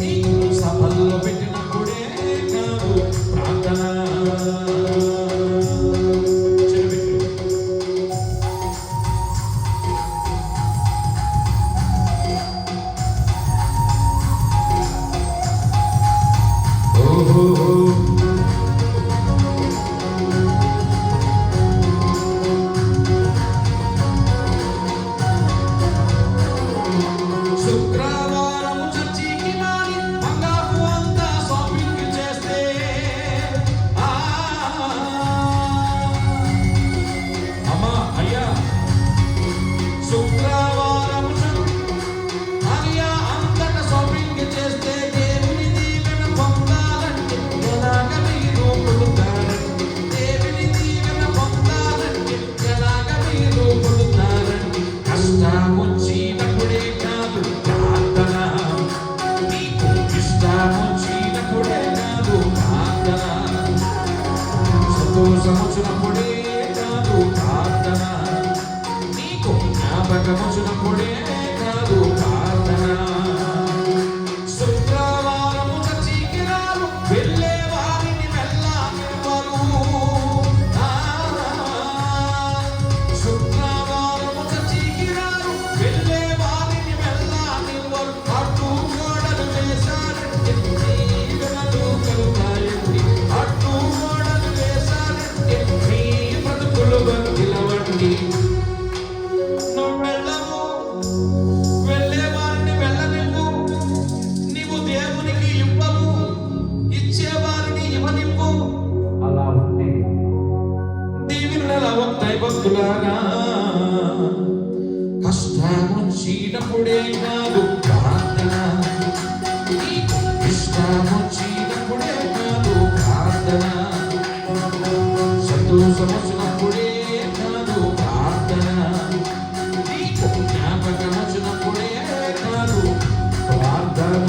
నీకు సభల్లో పెట్టినప్పుడే కాదు ప్రార్థన. సంతోషముచునప్పుడే కాదు ప్రార్థన, నీకు జ్ఞాపకముచునప్పుడే కాదు ప్రార్థన. శుక్రవారము చర్చికి రారు, వెళ్ళే వారిని వెళ్ళనివ్వరు. శుక్రవారము చర్చికి రారు, వెళ్ళే వారిని వెళ్ళనివ్వరు. అడ్డు గోడలు వేశారంటే జీవనలు కలుగుతాయండి. అడ్డు గోడలు వేశారంటే మీ బ్రతుకులు బంధిలవండి. నువ్వు వెళ్ళవు, వెళ్ళే వారిని వెళ్ళనివ్వు. నీవు దేవునికి ఇవ్వవు, ఇచ్చేవారిని ఇవ్వనివ్వు. అలా ఉంటే దీవెనల వస్తాయి భక్తులారా. కష్టం వచ్చినప్పుడే కాదు ప్రార్థన, నీకు ఇష్టం వచ్చినప్పుడే కాదు ప్రార్థన. సంతోషం వచ్చినప్పుడే కాదు ప్రార్థన, నీకు జ్ఞాపకం వచ్చినప్పుడే కాదు ప్రార్థన.